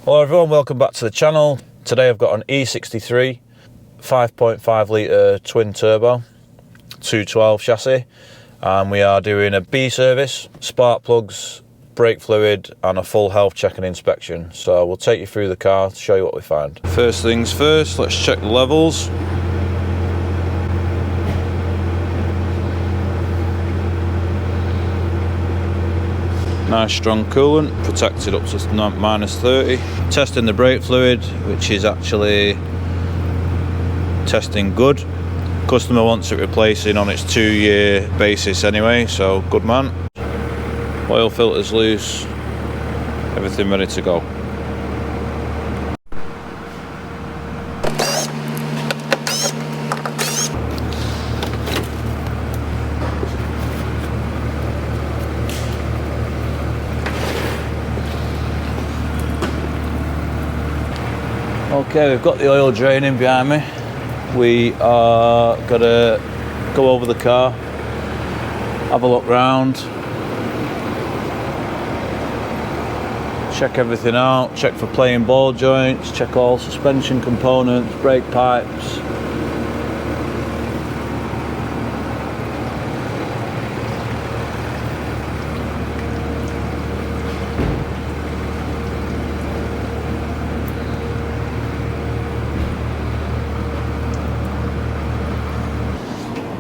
Hello everyone, welcome back to the channel. Today I've got an E63 5.5 litre twin turbo 212 chassis, and we are doing a B service, spark plugs, brake fluid and a full health check and inspection. So we'll take you through the car to show you what we find. First things first, let's check the levels. Nice strong coolant, protected up to -30. Testing the brake fluid, which is actually testing good. Customer wants it replacing on its 2-year basis anyway, so good man. Oil filter's loose, everything ready to go. Okay, we've got the oil draining behind me. We are gonna go over the car, have a look round, check everything out, check for playing ball joints, check all suspension components, brake pipes.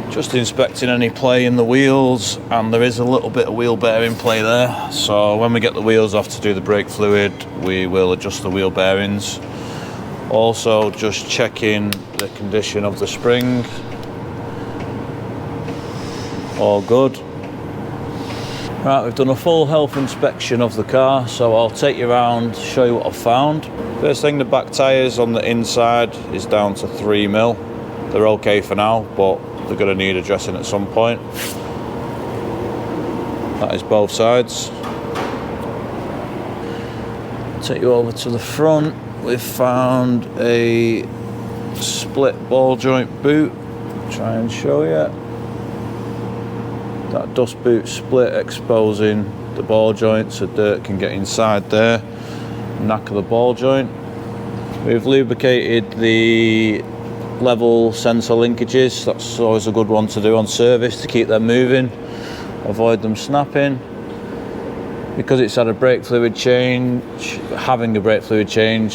Just inspecting any play in the wheels, and there is a little bit of wheel bearing play there. So when we get the wheels off to do the brake fluid, we will adjust the wheel bearings. Also just checking the condition of the spring. All good. Right, we've done a full health inspection of the car, so I'll take you around, show you what I've found. First thing, the back tyres on the inside is down to 3mm. They're okay for now, but they're going to need addressing at some point. That is both sides. Take you over to the front. We've found a split ball joint boot. Try and show you. That dust boot split, exposing the ball joint so dirt can get inside there. Knack of the ball joint. We've lubricated the level sensor linkages. That's always a good one to do on service to keep them moving, avoid them snapping. Because it's had a brake fluid change,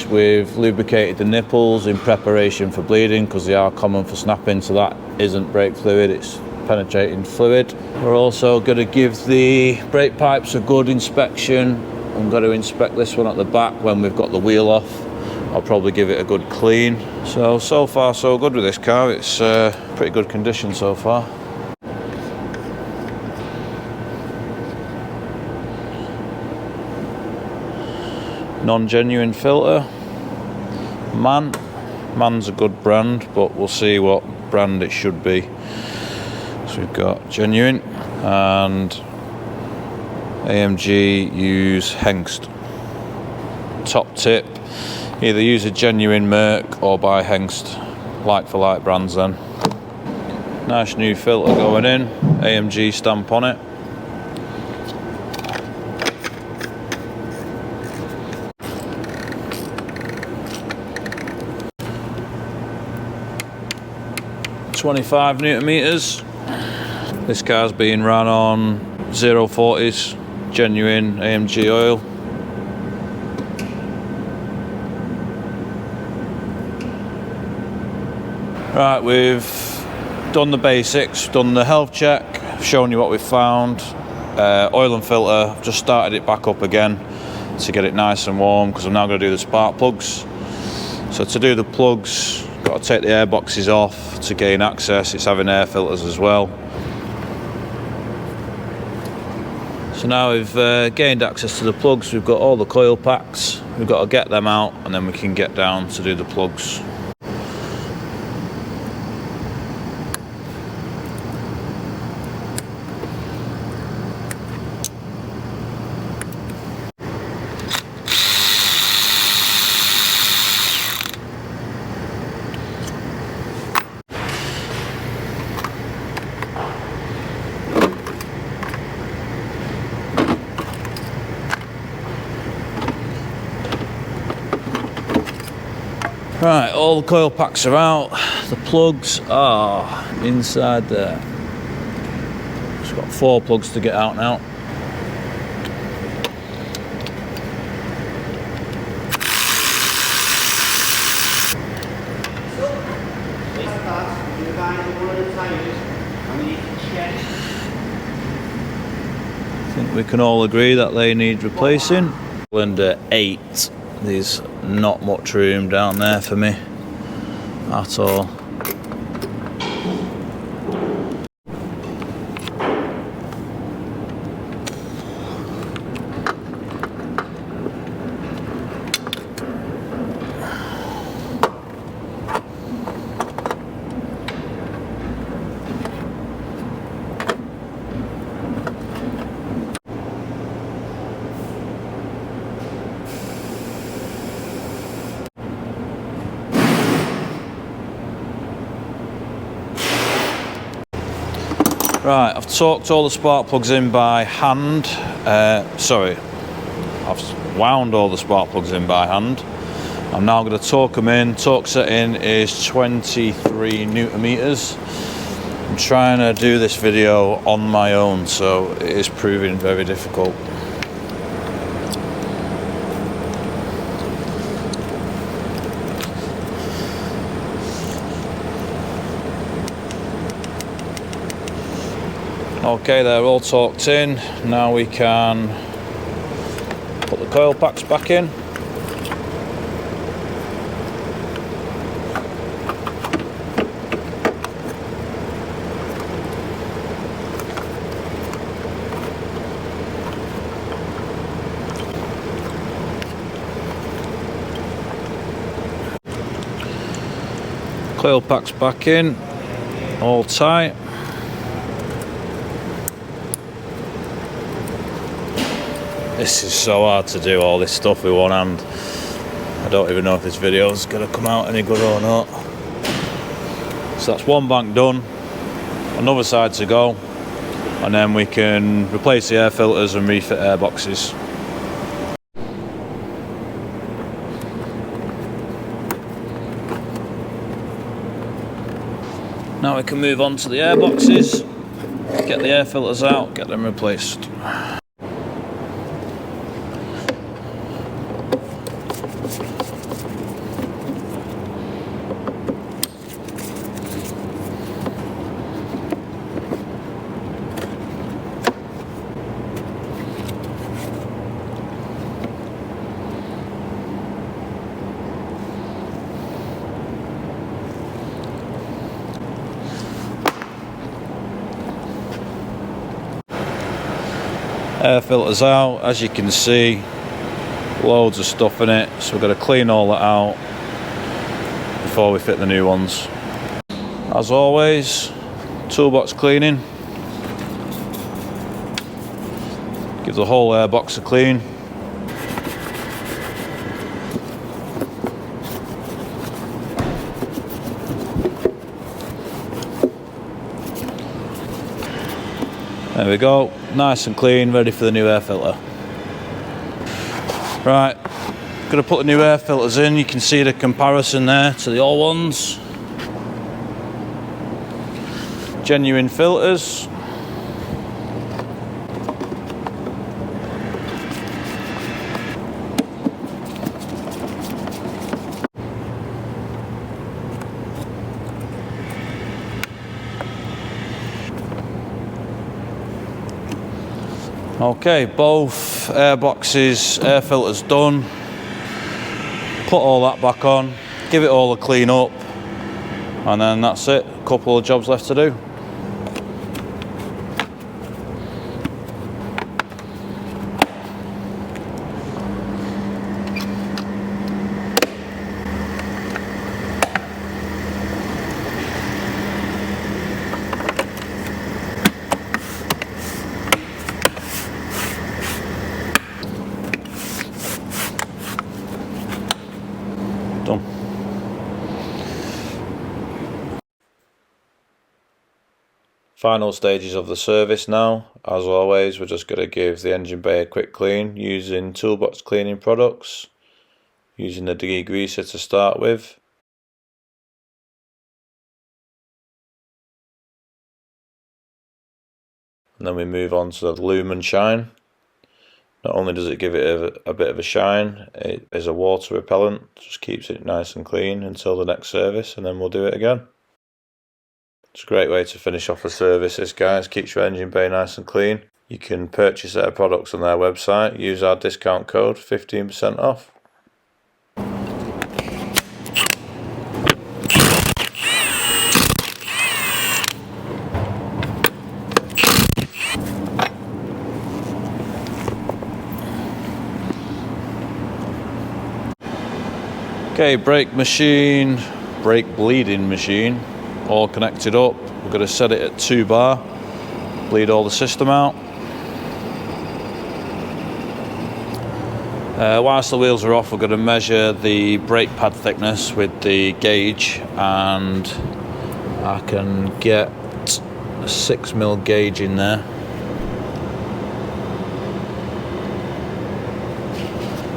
we've lubricated the nipples in preparation for bleeding, because they are common for snapping, so that isn't brake fluid, it's penetrating fluid. We're also going to give the brake pipes a good inspection. I'm going to inspect this one at the back when we've got the wheel off. I'll probably give it a good clean. So far so good with this car. It's pretty good condition so far. Non-genuine filter. Man's a good brand, but we'll see what brand it should be. So we've got genuine, and AMG use Hengst. Top tip, either use a genuine Merc or buy Hengst, like for like brands then. Nice new filter going in, AMG stamp on it. .25 Newton meters. This car's being run on 040s, genuine AMG oil. Right, we've done the basics, done the health check, shown you what we've found. Oil and filter, I've just started it back up again to get it nice and warm, because I'm now going to do the spark plugs. So to do the plugs, got to take the air boxes off to gain access. It's having air filters as well. So now we've gained access to the plugs, we've got all the coil packs, we've got to get them out and then we can get down to do the plugs. Right, all the coil packs are out, the plugs are inside there. Just got 4 plugs to get out now. I think we can all agree that they need replacing. Cylinder 8, there's not much room down there for me at all. Right, I've torqued all the spark plugs in by hand. I've wound all the spark plugs in by hand. I'm now going to torque them in. Torque setting is 23 newton meters. I'm trying to do this video on my own, so it is proving very difficult. Okay, they're all torqued in. Now we can put the coil packs back in. Coil packs back in, all tight. This is so hard to do all this stuff with one hand. I don't even know if this video is going to come out any good or not. So that's one bank done, another side to go, and then we can replace the air filters and refit air boxes. Now we can move on to the air boxes, get the air filters out, get them replaced. Air filters out, as you can see, loads of stuff in it, so we've got to clean all that out before we fit the new ones. As always, toolbox cleaning. Give the whole air box a clean. There we go, nice and clean, ready for the new air filter. Right, gonna put the new air filters in. You can see the comparison there to the old ones. Genuine filters. Okay, both air boxes, air filters done. Put all that back on, give it all a clean up, and then that's it. A couple of jobs left to do. Done. Final stages of the service now. As always, we're just going to give the engine bay a quick clean using toolbox cleaning products, using the degreaser to start with. and then we move on to the lumen shine. Not only does it give it a bit of a shine, it is a water repellent, just keeps it nice and clean until the next service, and then we'll do it again. It's a great way to finish off a service, this guys, keeps your engine bay nice and clean. You can purchase their products on their website, use our discount code, 15% off. Okay, brake machine, brake bleeding machine, all connected up. We're going to set it at 2 bar, bleed all the system out. Whilst the wheels are off, we're going to measure the brake pad thickness with the gauge, and I can get a 6mm gauge in there.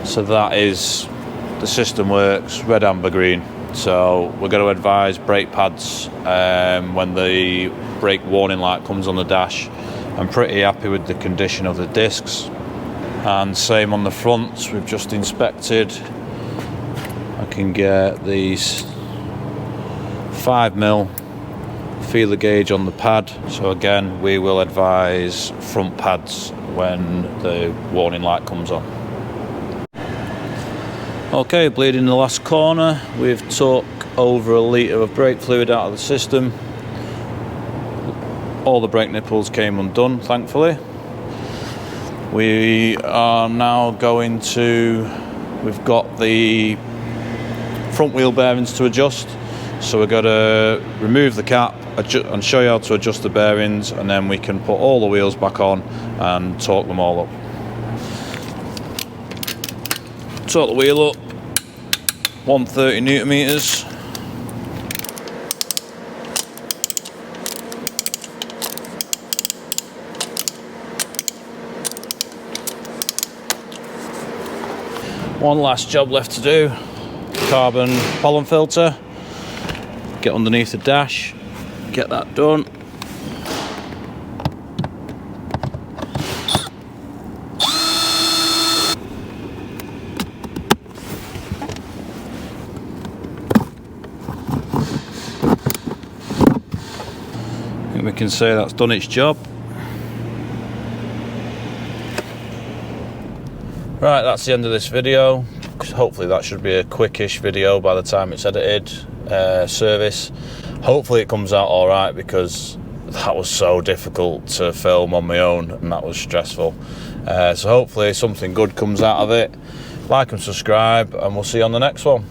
So that is, the system works red, amber, green. So we're going to advise brake pads when the brake warning light comes on the dash. I'm pretty happy with the condition of the discs, and same on the fronts. We've just inspected. I can get these 5mm feeler gauge on the pad. So again, we will advise front pads when the warning light comes on. Okay, bleeding the last corner. We've took over a litre of brake fluid out of the system. All the brake nipples came undone, thankfully. We are now going to, we've got the front wheel bearings to adjust. So we're going to remove the cap and show you how to adjust the bearings, and then we can put all the wheels back on and torque them all up. Torque the wheel up, 130 Newton meters. One last job left to do, carbon pollen filter. Get underneath the dash, get that done. We can say that's done its job. Right, that's the end of this video. Hopefully that should be a quickish video by the time it's edited. Service. Hopefully it comes out alright, because that was so difficult to film on my own and that was stressful. So hopefully something good comes out of it. Like and subscribe, and we'll see you on the next one.